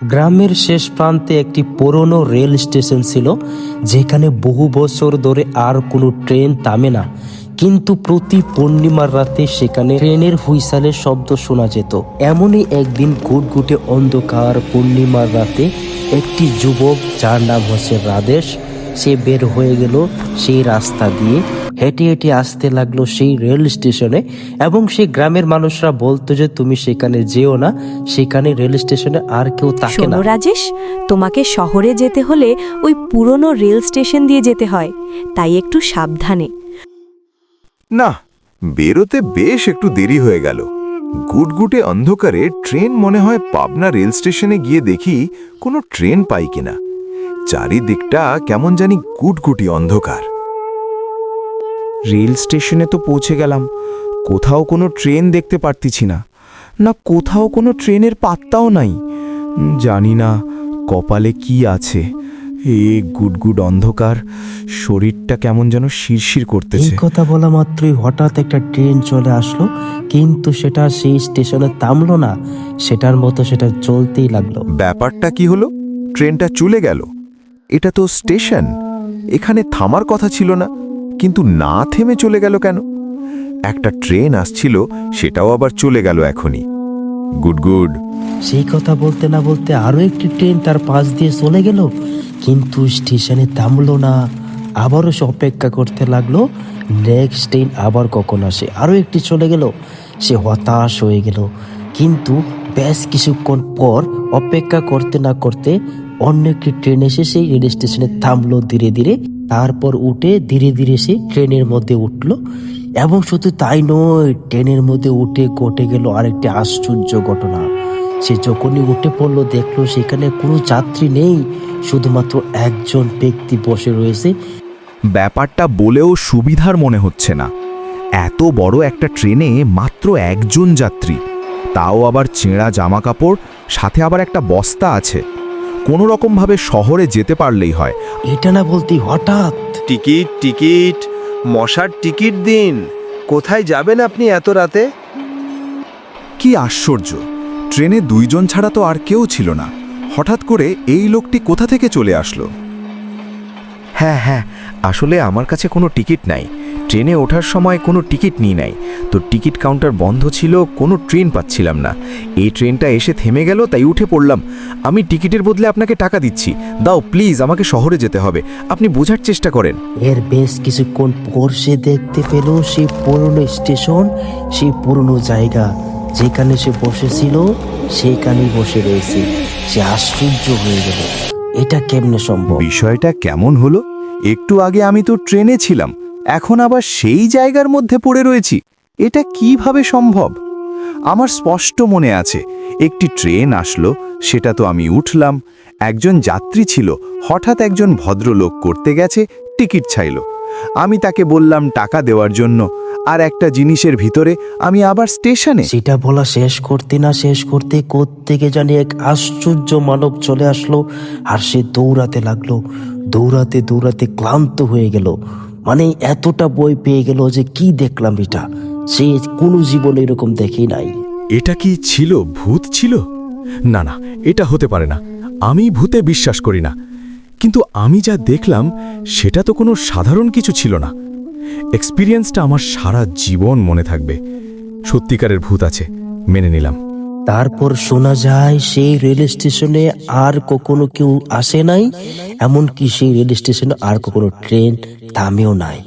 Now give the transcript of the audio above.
গ্রামের শেষ প্রান্তে একটি পুরনো রেল স্টেশন ছিল, যেখানে বহু বছর ধরে আর কোনো ট্রেন থামে না। কিন্তু প্রতি পূর্ণিমার রাতে সেখানে ট্রেনের হুইসালের শব্দ শোনা যেত। এমনই একদিন ঘুটঘুটে অন্ধকার পূর্ণিমার রাতে একটি যুবক, যার নাম হচ্ছে রাধেশ, সে বের হয়ে গেল সেই রাস্তা দিয়ে। হেঁটে হেঁটে আসতে লাগলো সেই রেল স্টেশনে, এবং সেই গ্রামের মানুষরা বলতো যে তুমি সেখানে যেও না, সেখানে রেল স্টেশনে আর কেউ থাকে না। শোনো রাজেশ, তোমাকে শহরে যেতে হলে ওই পুরনো রেল স্টেশন দিয়ে যেতে হয়, তাই একটু সাবধানে। না, বেরোতে বেশ একটু দেরি হয়ে গেল। গুটগুটে অন্ধকারে ট্রেন মনে হয় পাবনা রেল স্টেশনে গিয়ে দেখি কোনো ট্রেন পাই কিনা। চারিদিকটা কেমন জানি গুটগুটি অন্ধকার। রেল স্টেশনে তো পৌঁছে গেলাম, কোথাও কোনো ট্রেন দেখতে পারতেছি না, না কোথাও কোনো ট্রেনের পাত্তাও নাই। জানি না কপালে কি আছে। এই গুডগুড অন্ধকার, শরীরটা কেমন যেন শিরশির এই করতেছে। কথা বলা মাত্রই হঠাৎ একটা ট্রেন চলে আসলো, কিন্তু সেটা সেই স্টেশনে থামলো না, সেটার মতো সেটা চলতেই লাগলো। ব্যাপারটা কি হলো? ট্রেনটা চলে গেল। এটা তো স্টেশন, এখানে থামার কথা ছিল না, কিন্তু না থেমে চলে গেল কেন? একটা ট্রেন আসছিল, সেটাও আবার চলে গেল এখনই। গুড। সেই কথা বলতে না বলতে আরো একটি ট্রেন তার পাশ দিয়ে চলে গেল, কিন্তু স্টেশনে থামলো না। আবারও সে অপেক্ষা করতে লাগলো নেক্সট ট্রেন আবার কখন আসে। আরো একটি চলে গেল, সে হতাশ হয়ে গেল। কিন্তু বেশ কিছুক্ষণ পর অপেক্ষা করতে না করতে অন্য একটি ট্রেন এসে সেই রেল স্টেশনে থামলো ধীরে ধীরে। তারপর উঠে ধীরে ধীরে সে ট্রেনের মধ্যে উঠলো, এবং শুধু তাই নয়, ট্রেনের মধ্যে উঠে ঘটে গেল আরেকটি আশ্চর্য ঘটনা। সে যখনই উঠে পড়লো, দেখলো সেখানে কোনো যাত্রী নেই, শুধুমাত্র একজন ব্যক্তি বসে রয়েছে। ব্যাপারটা বলেও সুবিধার মনে হচ্ছে না। এত বড় একটা ট্রেনে মাত্র একজন যাত্রী, তাও আবার ছেঁড়া জামাকাপড়, সাথে আবার একটা বস্তা আছে। কোনো রকমভাবে শহরে যেতে পারলেই হয়। এটা না বলতেই হঠাৎ টিকিট মশার টিকিট দিন। কোথায় যাবেন আপনি এত রাতে? কি আশ্চর্য, ট্রেনে দুইজন ছাড়া তো আর কেউ ছিল না। হঠাৎ করে এই লোকটি কোথা থেকে চলে আসলো? হ্যাঁ, আসলে আমার কাছে কোনো টিকিট নাই। ট্রেনে ওঠার সময় কোনো টিকিট নিই নাই, তো টিকিট কাউন্টার বন্ধ ছিল, কোনো ট্রেন পাচ্ছিলাম না। এই ট্রেনটা এসে থেমে গেল, তাই উঠে পড়লাম। আমি টিকিটের বদলে আপনাকে টাকা দিচ্ছি, দাও প্লিজ, আমাকে শহরে যেতে হবে, আপনি বোঝার চেষ্টা করেন। এর বেশ কিছুক্ষণ পর সে দেখতে পেল সেই পুরনো স্টেশন, সেই পুরনো জায়গা যেখানে সে বসেছিল সেখানেই বসে রয়েছে। সে আশ্চর্য হয়ে গেল, এটা কেমনে সম্ভব? বিষয়টা কেমন হলো? একটু আগে আমি তো ট্রেনে ছিলাম, এখন আবার সেই জায়গার মধ্যে পড়ে রয়েছি। এটা কিভাবে সম্ভব? আমার স্পষ্ট মনে আছে, একটি ট্রেন আসলো, সেটা তো আমি উঠলাম। একজন যাত্রী ছিল, হঠাৎ একজন ভদ্রলোক করতে গেছে, টিকিট চাইল। আমি তাকে বললাম টাকা দেওয়ার জন্য, আর একটা জিনিসের ভিতরে আমি আবার স্টেশনে। সেটা বলা শেষ করতে না শেষ করতে কোত্থেকে জানি এক আশ্চর্য মানব চলে আসলো, আর সে দৌড়াতে লাগলো। দৌড়াতে দৌড়াতে ক্লান্ত হয়ে গেল, মানে এতটা বই পেয়ে গেল যে কি দেখলাম এটা, সে কোনো জীবনে এরকম দেখেই নাই। এটা কি ছিল? ভূত ছিল? না, এটা হতে পারে না। আমি ভূতে বিশ্বাস করি না, কিন্তু আমি যা দেখলাম সেটা তো কোনো সাধারণ কিছু ছিল না। এক্সপিরিয়েন্সটা আমার সারা জীবন মনে থাকবে। সত্যিকারের ভূত আছে, মেনে নিলাম। তারপর শোনা যায় সেই রেল স্টেশনে আর কখনো কেউ আসে নাই, এমনকি সেই রেল স্টেশনে আর কখনো ট্রেন থামেও নাই।